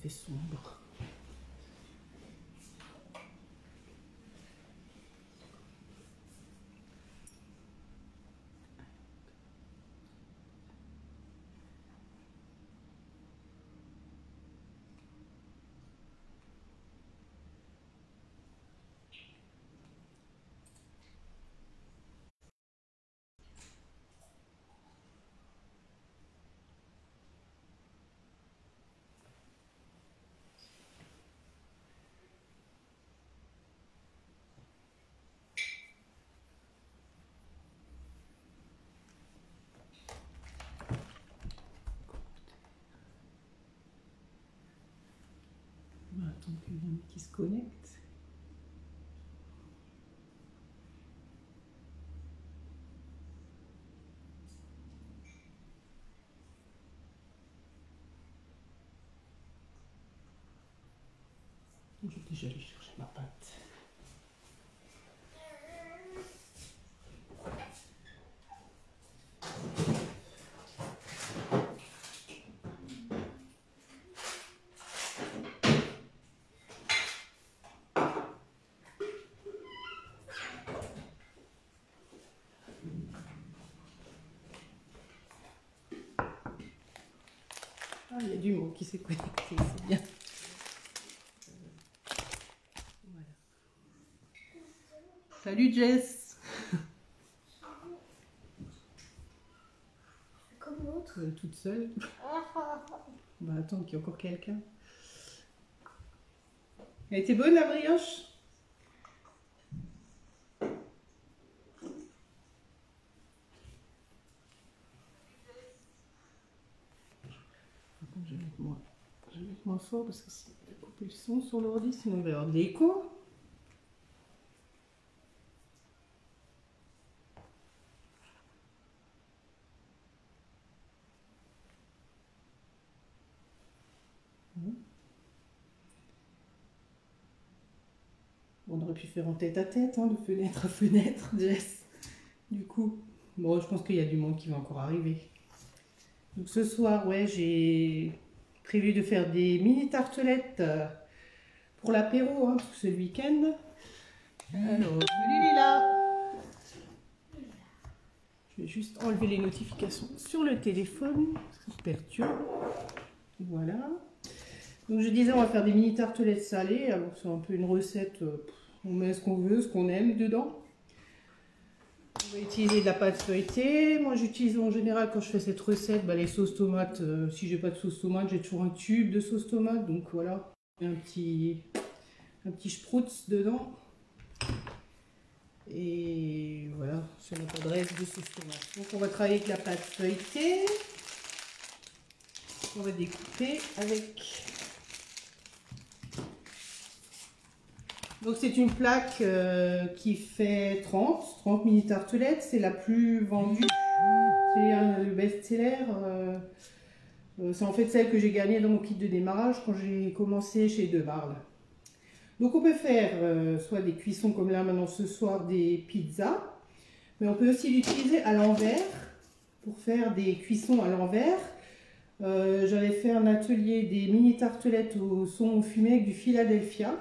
c'était sombre. Attends qu'il y en ait qui se connectent. Je vais déjà aller chercher ma pâte. Ah, il y a du mot qui s'est connecté, c'est bien. Voilà. Salut Jess. Comme l'autre. Toute seule. Bah attends qu'il y a encore quelqu'un. Elle était bonne la brioche? Je vais mettre moins fort parce que si je vais couper le son sur l'ordi, sinon il va y avoir de l'écho. On aurait pu faire en tête à tête, hein, de fenêtre à fenêtre, Jess. Du coup, bon, je pense qu'il y a du monde qui va encore arriver. Donc ce soir, ouais, j'ai prévu de faire des mini tartelettes pour l'apéro, hein, parce que c'est le week-end. Alors, salut Lila. Je vais juste enlever les notifications sur le téléphone, ça me perturbe. Voilà. Donc je disais, on va faire des mini tartelettes salées. Alors c'est un peu une recette, on met ce qu'on veut, ce qu'on aime dedans. On va utiliser de la pâte feuilletée. Moi j'utilise en général quand je fais cette recette les sauces tomates. Si j'ai pas de sauce tomate, j'ai toujours un tube de sauce tomate. Donc voilà, un petit sproutz dedans. Et voilà, sur notre adresse de sauce tomate. Donc on va travailler avec la pâte feuilletée. On va découper avec. Donc c'est une plaque qui fait 30 mini tartelettes. C'est la plus vendue. C'est le best-seller. C'est en fait celle que j'ai gagnée dans mon kit de démarrage quand j'ai commencé chez De Marle. Donc on peut faire soit des cuissons comme là maintenant ce soir, des pizzas. Mais on peut aussi l'utiliser à l'envers pour faire des cuissons à l'envers. J'avais fait un atelier des mini tartelettes au saumon fumé avec du Philadelphia.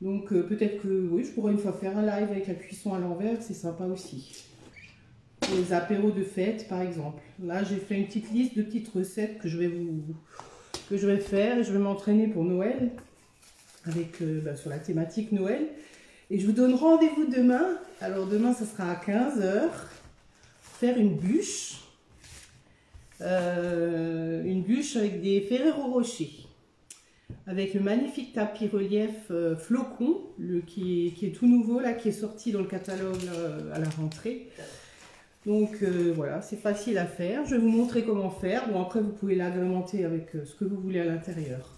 Donc peut-être que oui, je pourrais une fois faire un live avec la cuisson à l'envers, c'est sympa aussi. Pour les apéros de fête par exemple. Là j'ai fait une petite liste de petites recettes que je vais faire et je vais m'entraîner pour Noël avec sur la thématique Noël. Et je vous donne rendez-vous demain. Alors demain ça sera à 15 h. Faire une bûche. Une bûche avec des Ferrero Rocher. Avec le magnifique tapis relief Flocon, qui est tout nouveau, là, qui est sorti dans le catalogue à la rentrée. Donc voilà, c'est facile à faire. Je vais vous montrer comment faire. Bon, après, vous pouvez l'agrémenter avec ce que vous voulez à l'intérieur.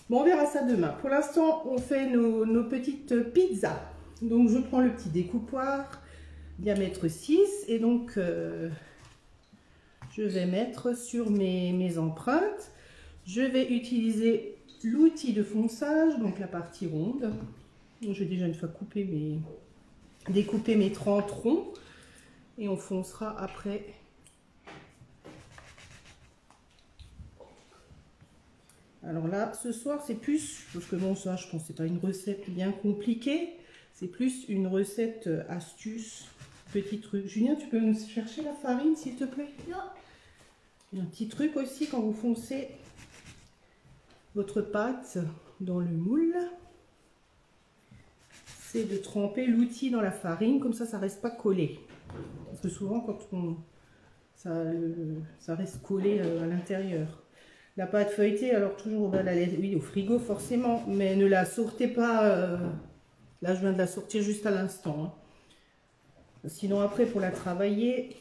Bon, on verra ça demain. Pour l'instant, on fait nos petites pizzas. Donc, je prends le petit découpoir, diamètre 6. Et donc, je vais mettre sur mes empreintes. Je vais utiliser l'outil de fonçage, donc la partie ronde. J'ai déjà une fois découpé mes 30 ronds et on foncera après Alors là, ce soir, c'est plus, parce que bon, ça, je pense que c'est pas une recette bien compliquée. C'est plus une recette astuce, petit truc. Julien, tu peux me chercher la farine, s'il te plaît? Non. Et un petit truc aussi, quand vous foncez votre pâte dans le moule, c'est de tremper l'outil dans la farine, comme ça reste pas collé. Parce que souvent, quand on... ça reste collé à l'intérieur. La pâte feuilletée, alors toujours oui, au frigo forcément, mais ne la sortez pas. Là, je viens de la sortir juste à l'instant. Hein. Sinon, après, pour la travailler,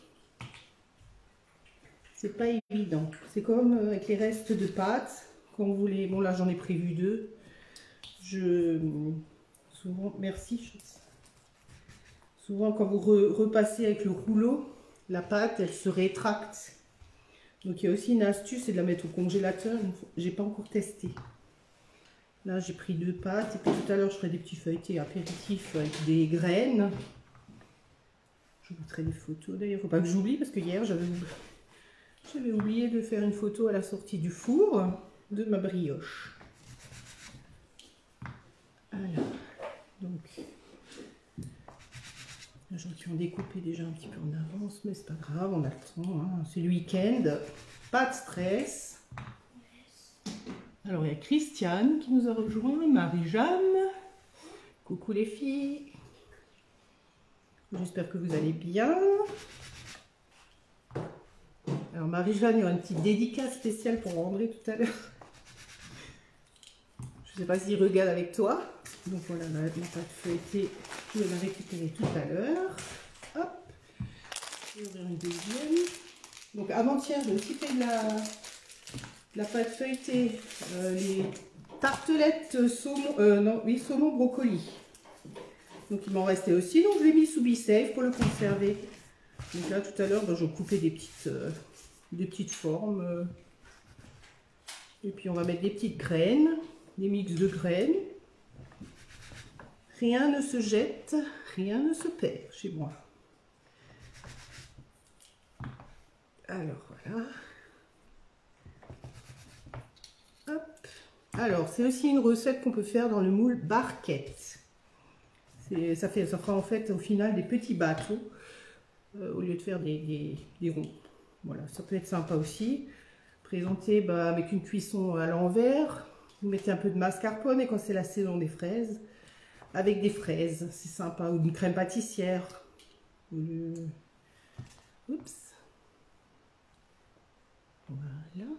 c'est pas évident. C'est comme avec les restes de pâte. Quand vous voulez, bon là, j'en ai prévu 2. Souvent, merci. Souvent, quand vous repassez avec le rouleau, la pâte, elle se rétracte. Donc il y a aussi une astuce, c'est de la mettre au congélateur. J'ai pas encore testé. Là j'ai pris 2 pâtes et puis tout à l'heure je ferai des petits feuilletés apéritifs avec des graines. Je vous mettrai des photos d'ailleurs. Faut pas que j'oublie parce que hier j'avais oublié de faire une photo à la sortie du four de ma brioche. Alors, donc j'en ai découpé déjà un petit peu en avance, mais c'est pas grave, on a le temps, hein. C'est le week-end, pas de stress. Alors il y a Christiane qui nous a rejoint, Marie-Jeanne, coucou les filles, j'espère que vous allez bien. Alors Marie-Jeanne, il y aura une petite dédicace spéciale pour André tout à l'heure. Je ne sais pas s'il regarde avec toi. Donc voilà, ma pâte feuilletée, je vais la récupérer tout à l'heure. Hop, je vais ouvrir une deuxième. Donc avant-hier, j'ai aussi fait de la pâte feuilletée, les tartelettes saumon brocoli. Donc il m'en restait aussi, donc je l'ai mis sous Be-Safe pour le conserver. Donc là tout à l'heure, je coupais des petites formes. Et puis on va mettre des petites graines, des mix de graines. Rien ne se jette, rien ne se perd chez moi. Alors voilà. Hop. Alors c'est aussi une recette qu'on peut faire dans le moule barquette. Ça fera en fait au final des petits bateaux au lieu de faire des ronds. Voilà, ça peut être sympa aussi. Présenté avec une cuisson à l'envers. Vous mettez un peu de mascarpone et quand c'est la saison des fraises, avec des fraises, c'est sympa, ou une crème pâtissière. Oups. Voilà.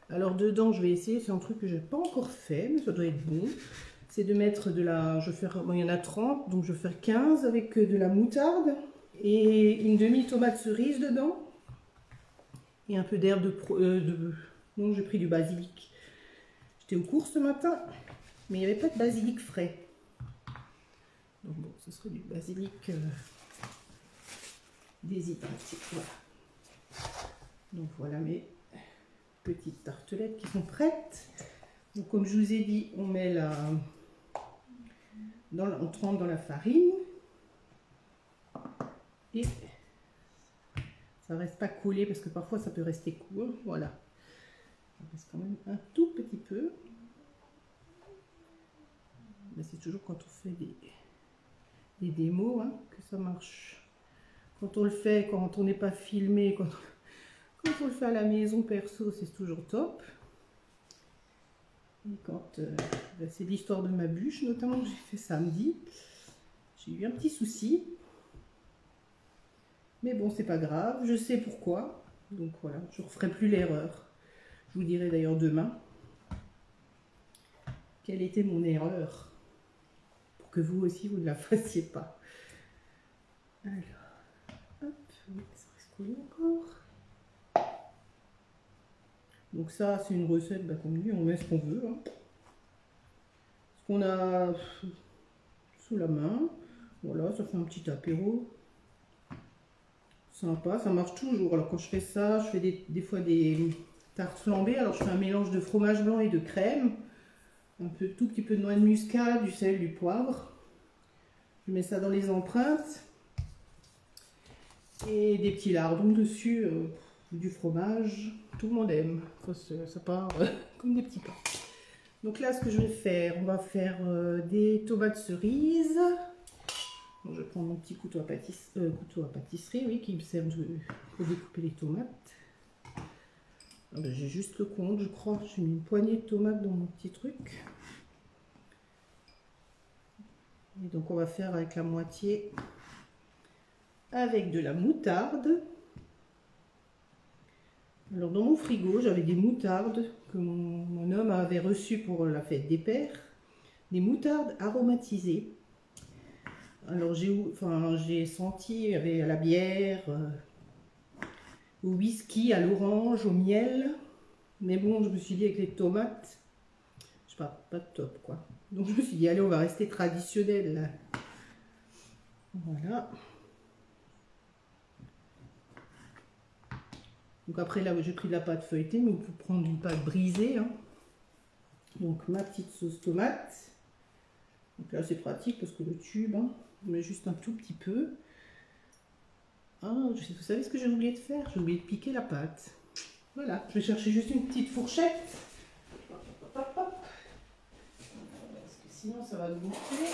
Alors dedans, je vais essayer, c'est un truc que je n'ai pas encore fait, mais ça doit être bon. C'est de mettre de la, il y en a 30, donc je vais faire 15 avec de la moutarde et une demi-tomate cerise dedans. Et un peu d'herbe non, j'ai pris du basilic. J'étais aux courses ce matin, mais il n'y avait pas de basilic frais. Donc bon, ce serait du basilic déshydraté. Voilà. Donc voilà mes petites tartelettes qui sont prêtes. Donc comme je vous ai dit, on met on trempe dans la farine. Et ça reste pas collé parce que parfois ça peut rester court. Voilà. Ça reste quand même un tout petit peu. C'est toujours quand on fait des démos que ça marche. Quand on le fait, quand on n'est pas filmé, quand on le fait à la maison perso, c'est toujours top. Et quand c'est l'histoire de ma bûche, notamment que j'ai fait samedi, j'ai eu un petit souci. Mais bon, c'est pas grave, je sais pourquoi. Donc voilà, je ne referai plus l'erreur. Je vous dirai d'ailleurs demain quelle était mon erreur. Pour que vous aussi, vous ne la fassiez pas. Alors, hop, ça reste collé encore. Donc ça, c'est une recette, comme dit, on met ce qu'on veut. Ce qu'on a sous la main. Voilà, ça fait un petit apéro. Sympa, ça marche toujours. Alors quand je fais ça, je fais des fois des tartes flambées. Alors je fais un mélange de fromage blanc et de crème. Tout petit peu de noix de muscade, du sel, du poivre. Je mets ça dans les empreintes. Et des petits lardons dessus. du fromage, tout le monde aime. Ça part comme des petits pains. Donc là, ce que je vais faire, on va faire des tomates cerises. Donc, je prends mon petit couteau à pâtisserie, oui, qui me sert pour découper les tomates. Ah ben, j'ai juste le compte, je crois. J'ai mis une poignée de tomates dans mon petit truc. Et donc on va faire avec la moitié avec de la moutarde. Alors dans mon frigo, j'avais des moutardes que mon homme avait reçues pour la fête des pères. Des moutardes aromatisées. Alors j'ai senti, il y avait à la bière, au whisky, à l'orange, au miel. Mais bon, je me suis dit avec les tomates, je sais pas top quoi. Donc je me suis dit, allez, on va rester traditionnel là. Voilà. Donc après là, j'ai pris de la pâte feuilletée, mais vous pouvez prendre une pâte brisée. Hein. Donc ma petite sauce tomate. Donc là c'est pratique parce que le tube, hein, on met juste un tout petit peu. Ah, vous savez ce que j'ai oublié de faire? J'ai oublié de piquer la pâte. Voilà, je vais chercher juste une petite fourchette. Parce que sinon ça va gonfler.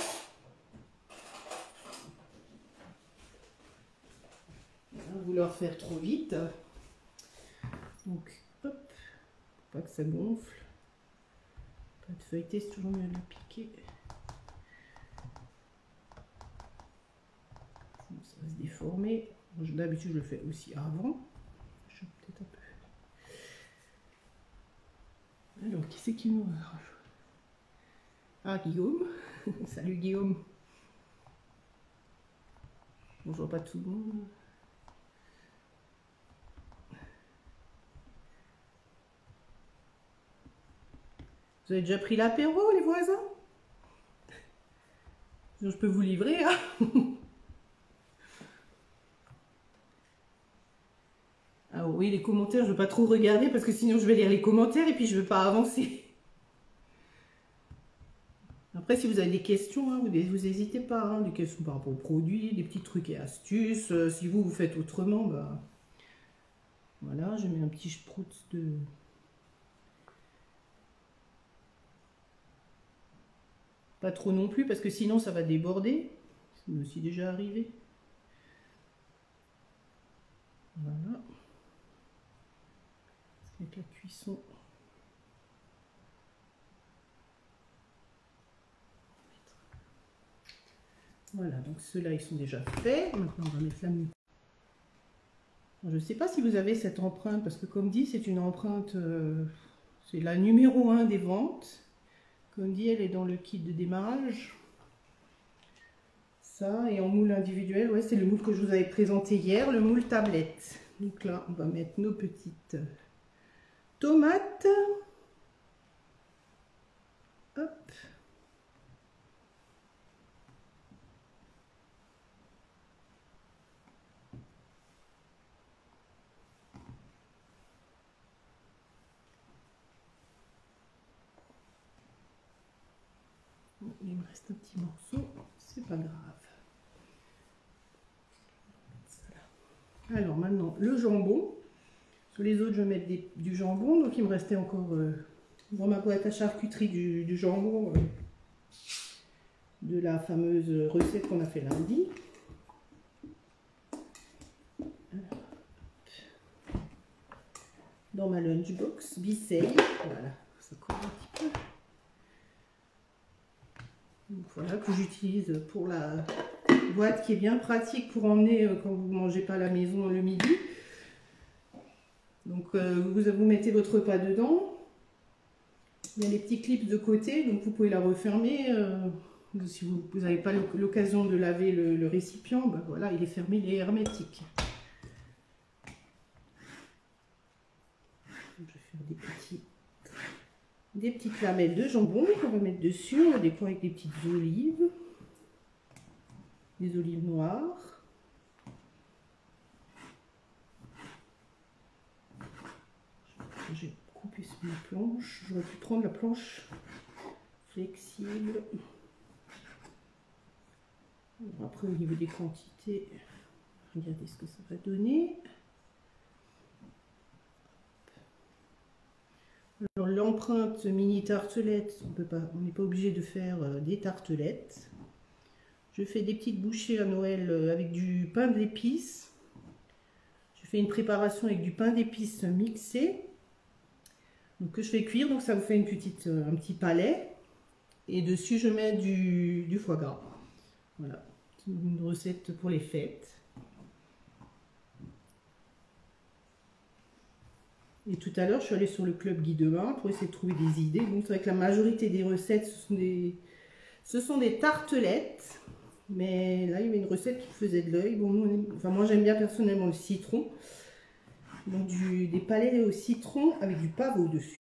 Vouloir faire trop vite. Donc, hop, pour pas que ça gonfle. Pâte feuilletée, c'est toujours mieux de la piquer. Sinon, ça va se déformer. D'habitude, je le fais aussi avant. Je vais peut-être un peu. Alors, qui c'est qui nous... Ah, Guillaume. Salut Guillaume. Bon, je vois pas tout le monde. Vous avez déjà pris l'apéro, les voisins? Je peux vous livrer, hein. Ah oui, les commentaires, je ne veux pas trop regarder parce que sinon je vais lire les commentaires et puis je ne veux pas avancer. Après, si vous avez des questions, hein, vous n'hésitez pas. Hein, des questions par rapport aux produits, des petits trucs et astuces. Si vous faites autrement, bah, voilà, je mets un petit sprout de... Pas trop non plus parce que sinon ça va déborder. Ça m'est aussi déjà arrivé. Voilà. Avec la cuisson. Voilà, donc ceux-là ils sont déjà faits. Maintenant on va mettre la moutarde. Je ne sais pas si vous avez cette empreinte parce que comme dit c'est une empreinte, c'est la numéro 1 des ventes. Comme dit, elle est dans le kit de démarrage. Ça, et en moule individuel, ouais, c'est le moule que je vous avais présenté hier, le moule tablette. Donc là, on va mettre nos petites tomates. Hop. Il me reste un petit morceau, c'est pas grave. Alors maintenant, le jambon. Sur les autres, je vais mettre du jambon. Donc il me restait encore dans ma boîte à charcuterie du jambon de la fameuse recette qu'on a fait lundi. Dans ma lunchbox, Bisseil. Voilà, ça colle un petit peu. Donc voilà, que j'utilise pour la boîte qui est bien pratique pour emmener quand vous ne mangez pas à la maison le midi. Donc vous mettez votre repas dedans. Il y a les petits clips de côté, donc vous pouvez la refermer. Si vous n'avez pas l'occasion de laver le récipient, ben voilà, il est fermé, il est hermétique. Donc, je vais faire des petites lamelles de jambon qu'on va mettre dessus. On va décorer avec des petites olives. Des olives noires. J'ai coupé sur ma planche. J'aurais pu prendre la planche flexible. Après, au niveau des quantités, regardez ce que ça va donner. Alors l'empreinte mini tartelette, on n'est pas obligé de faire des tartelettes. Je fais des petites bouchées à Noël avec du pain d'épices. Je fais une préparation avec du pain d'épices mixé. Donc que je fais cuire, donc ça vous fait un petit palais. Et dessus je mets du foie gras. Voilà, une recette pour les fêtes. Et tout à l'heure, je suis allée sur le club Guy Demain pour essayer de trouver des idées. Donc c'est vrai que la majorité des recettes, ce sont des tartelettes. Mais là, il y avait une recette qui faisait de l'œil. Bon, moi, j'aime bien personnellement le citron. Donc des palais au citron avec du pavot dessus.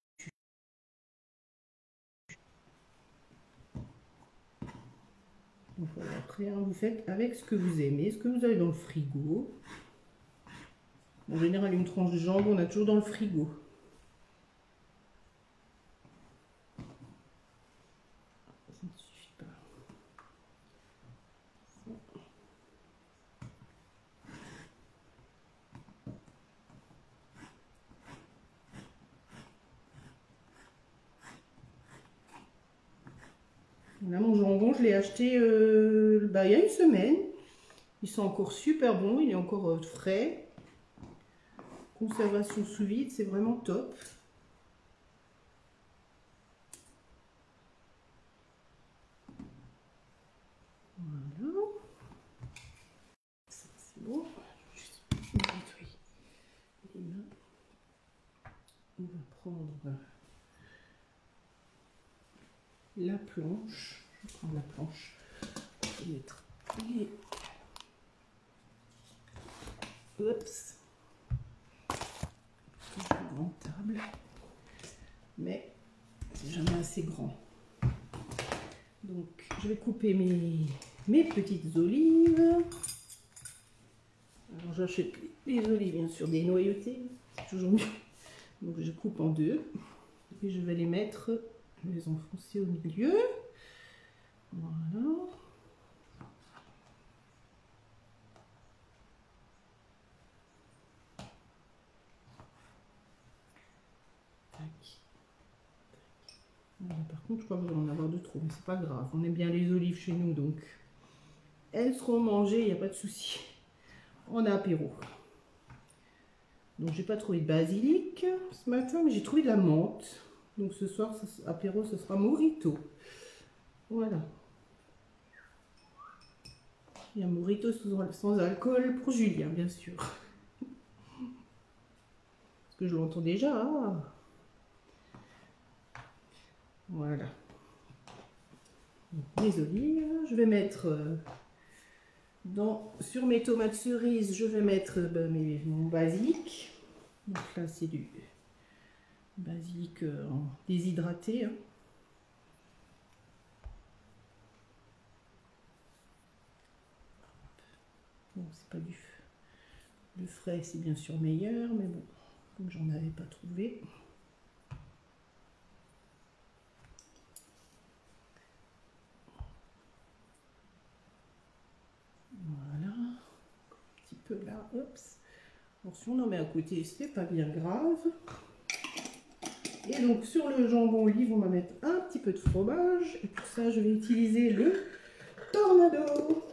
Donc voilà, après, hein, vous faites avec ce que vous aimez, ce que vous avez dans le frigo. En général, une tranche de jambon, on a toujours dans le frigo. Ça ne suffit pas. Là, mon jambon, je l'ai acheté il y a une semaine. Ils sont encore super bons, il est encore frais. Conservation sous vide, c'est vraiment top. Voilà. Ça, c'est bon. Juste nettoyer les mains. On va prendre la planche. Je vais prendre la planche. Je vais mettre les... Oups. Une grande table. Mais c'est jamais assez grand. Donc je vais couper mes petites olives. Alors j'achète les olives bien sûr dénoyautées, c'est toujours mieux. Donc je coupe en deux et je vais les mettre, je vais les enfoncer au milieu. Voilà. Par contre, je crois que je vais en avoir de trop, mais c'est pas grave. On aime bien les olives chez nous, donc elles seront mangées, il n'y a pas de souci. En apéro. Donc, j'ai pas trouvé de basilic ce matin, mais j'ai trouvé de la menthe. Donc, ce soir, apéro, ce sera mojito. Voilà. Et un mojito sans alcool pour Julien, bien sûr. Parce que je l'entends déjà. Ah. Voilà. Donc, les olives. Je vais mettre sur mes tomates cerises, je vais mettre mon basilic. Donc là, c'est du basilic déshydraté. Hein. Bon, c'est pas le frais, c'est bien sûr meilleur, mais bon, comme j'en avais pas trouvé. Voilà, un petit peu là, hop. Attention, on en met à côté, c'est pas bien grave. Et donc sur le jambon olive, on va mettre un petit peu de fromage. Et pour ça, je vais utiliser le Tornado.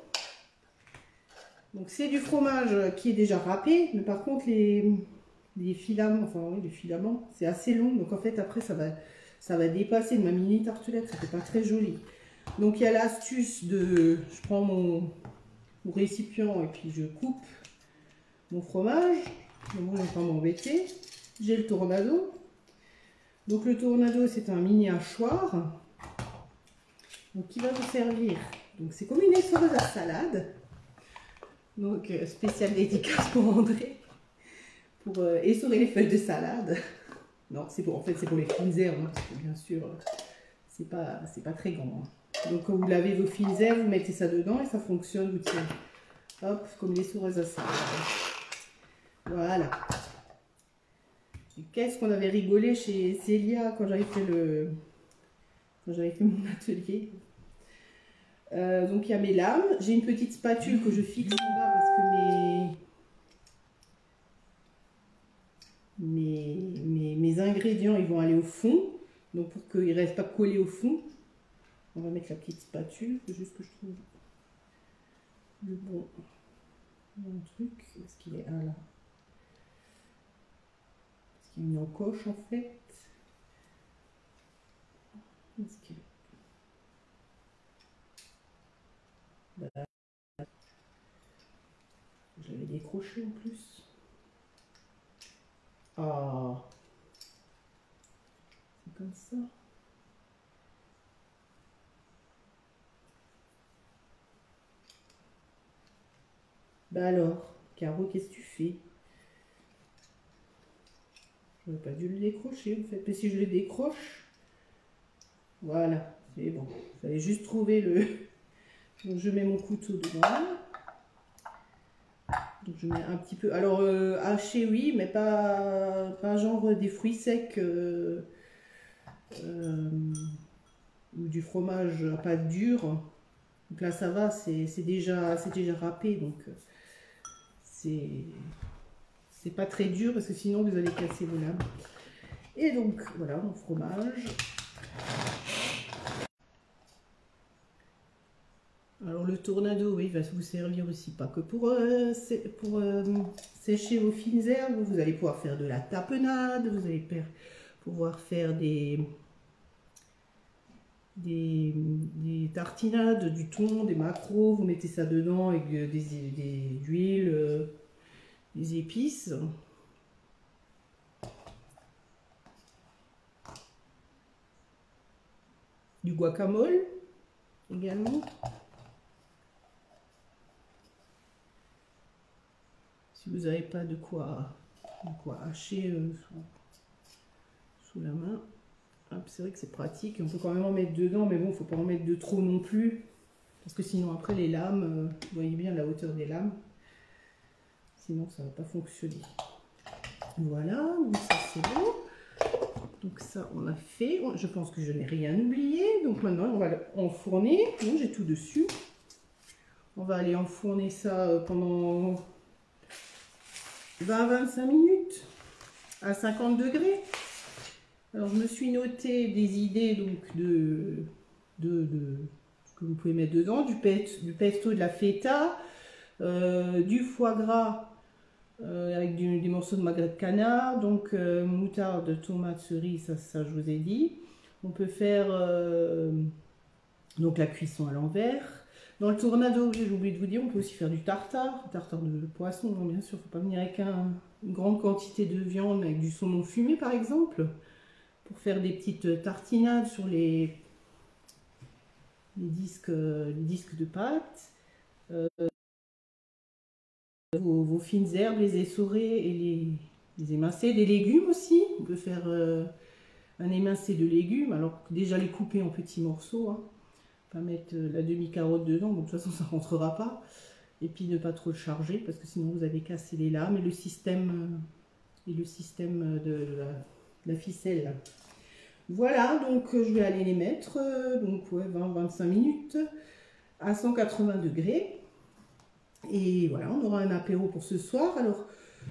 Donc c'est du fromage qui est déjà râpé, mais par contre les filaments, enfin oui, les filaments, c'est assez long. Donc en fait après ça va dépasser de ma mini tartelette, ça fait pas très joli. Donc il y a l'astuce de, je prends mon récipient et puis je coupe mon fromage. Donc je ne vais pas m'embêter. J'ai le Tornado. Donc le Tornado c'est un mini hachoir. Donc qui va vous servir. Donc c'est comme une essoreuse à salade. Donc spécial dédicace pour André. Pour essorer les feuilles de salade. Non, en fait c'est pour les fines herbes, hein, parce que bien sûr c'est pas très grand. Hein. Donc quand vous lavez vos fines herbes, vous mettez ça dedans et ça fonctionne, vous tirez. Hop, comme l'essoreuse à salade. Voilà. Qu'est-ce qu'on avait rigolé chez Célia quand j'avais fait mon atelier. Donc il y a mes lames. J'ai une petite spatule que je fixe en bas parce que mes ingrédients, ils vont aller au fond. Donc pour qu'ils ne restent pas collés au fond, on va mettre la petite spatule, c'est juste que je trouve le bon truc. Est-ce qu'il est là? Est-ce qu'il y a une encoche en fait? Est-ce qu'il... Voilà. Je l'avais décroché en plus. Ah, c'est comme ça. Bah alors, Caro, qu'est-ce que tu fais? J'aurais pas dû le décrocher en fait, mais si je le décroche, voilà, c'est bon. Il fallait juste trouver le... Donc je mets mon couteau dedans. Donc je mets un petit peu, alors haché oui, mais pas genre des fruits secs ou du fromage à pâte dure. Donc là ça va, c'est déjà râpé, donc c'est pas très dur parce que sinon vous allez casser vos lames. Et donc voilà mon fromage. Alors le Tornado, oui, va vous servir aussi pas que pour sécher vos fines herbes. Vous allez pouvoir faire de la tapenade, vous allez pouvoir faire des tartinades, du thon, des maquereaux. Vous mettez ça dedans avec des huiles, des épices. Du guacamole également. Si vous n'avez pas de quoi hacher sous la main, c'est vrai que c'est pratique. On peut quand même en mettre dedans, mais bon, il ne faut pas en mettre de trop non plus. Parce que sinon, après, les lames, vous voyez bien la hauteur des lames. Sinon, ça ne va pas fonctionner. Voilà, donc ça c'est bon. Donc ça, on a fait. Je pense que je n'ai rien oublié. Donc maintenant, on va enfourner. Bon, j'ai tout dessus. On va aller enfourner ça pendant 20-25 minutes à 50 degrés. Alors je me suis noté des idées donc de ce que vous pouvez mettre dedans, du pesto, de la feta, du foie gras avec des morceaux de magret de canard, donc moutarde, tomate, cerise, ça je vous ai dit. On peut faire donc la cuisson à l'envers. Dans le Tornado, j'ai oublié de vous dire, on peut aussi faire du tartare de poisson, bon, bien sûr, il ne faut pas venir avec une grande quantité de viande, avec du saumon fumé par exemple, pour faire des petites tartinades sur les disques de pâte. Vos fines herbes, les essorées et les émincés, des légumes aussi, on peut faire un émincé de légumes, alors déjà les couper en petits morceaux, hein. Pas mettre la demi-carotte dedans, donc de toute façon ça ne rentrera pas. Et puis ne pas trop le charger parce que sinon vous allez casser les lames et le système de la ficelle. Voilà, donc je vais aller les mettre donc ouais, 20-25 minutes à 180 degrés. Et voilà, on aura un apéro pour ce soir. Alors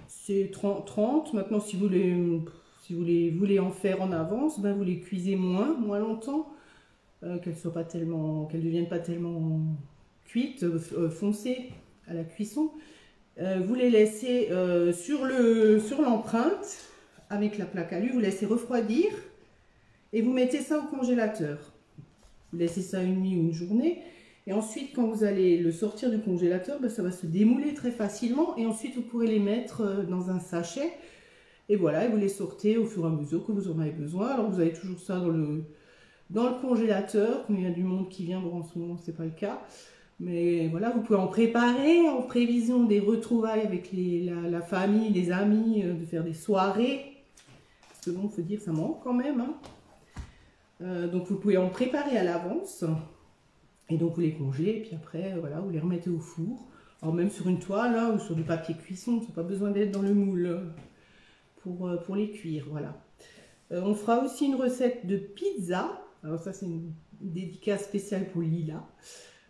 c'est 30. Maintenant si vous voulez en faire en avance, ben, vous les cuisez moins longtemps. Qu'elles ne deviennent pas tellement cuites, foncées à la cuisson. Vous les laissez sur l'empreinte avec la plaque à lui, vous laissez refroidir et vous mettez ça au congélateur. Vous laissez ça une nuit ou une journée et ensuite quand vous allez le sortir du congélateur, ben, ça va se démouler très facilement et ensuite vous pourrez les mettre dans un sachet et voilà, et vous les sortez au fur et à mesure que vous en avez besoin. Alors vous avez toujours ça dans le congélateur, comme il y a du monde qui vient, bon en ce moment c'est pas le cas, mais voilà, vous pouvez en préparer en prévision des retrouvailles avec la famille, les amis, de faire des soirées, parce que bon, faut dire ça manque quand même, hein. Donc vous pouvez en préparer à l'avance, et donc vous les congelez, et puis après, voilà, vous les remettez au four, alors même sur une toile, hein, ou sur du papier cuisson, ça n'a pas besoin d'être dans le moule pour les cuire, voilà. On fera aussi une recette de pizza. Alors ça c'est une dédicace spéciale pour Lila,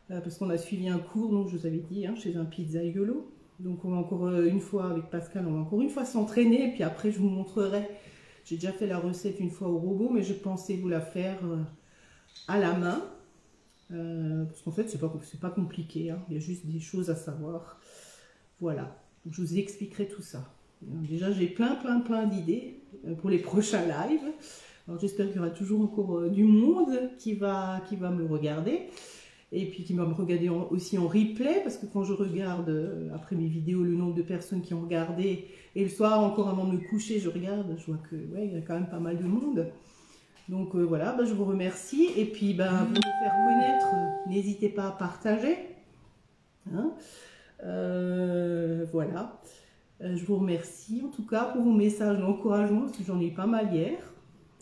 parce qu'on a suivi un cours, donc je vous avais dit, hein, chez un pizzaïolo. Donc on va encore une fois avec Pascal, on va encore une fois s'entraîner. Puis après je vous montrerai. J'ai déjà fait la recette une fois au robot, mais je pensais vous la faire à la main. Parce qu'en fait c'est pas compliqué, hein. Il y a juste des choses à savoir. Voilà, je vous expliquerai tout ça. Déjà j'ai plein d'idées pour les prochains lives. Alors j'espère qu'il y aura toujours encore du monde qui va me regarder. Et puis qui va me regarder aussi en replay, parce que quand je regarde après mes vidéos le nombre de personnes qui ont regardé, et le soir encore avant de me coucher, je regarde, je vois que ouais, il y a quand même pas mal de monde. Donc voilà, je vous remercie. Et puis pour me faire connaître, n'hésitez pas à partager. Hein. Voilà. Je vous remercie en tout cas pour vos messages d'encouragement, parce que j'en ai eu pas mal hier.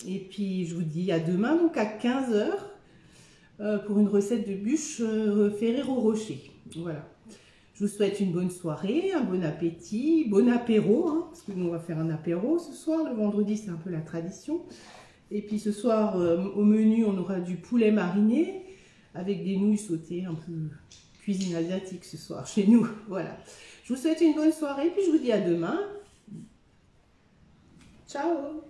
Et puis je vous dis à demain, donc à 15 h. Pour une recette de bûche Ferrero Rocher. Voilà. Je vous souhaite une bonne soirée, un bon appétit, bon apéro, hein, parce que nous on va faire un apéro ce soir. Le vendredi c'est un peu la tradition. Et puis ce soir au menu on aura du poulet mariné avec des nouilles sautées, un peu cuisine asiatique ce soir chez nous. Voilà. Je vous souhaite une bonne soirée, puis je vous dis à demain. Ciao.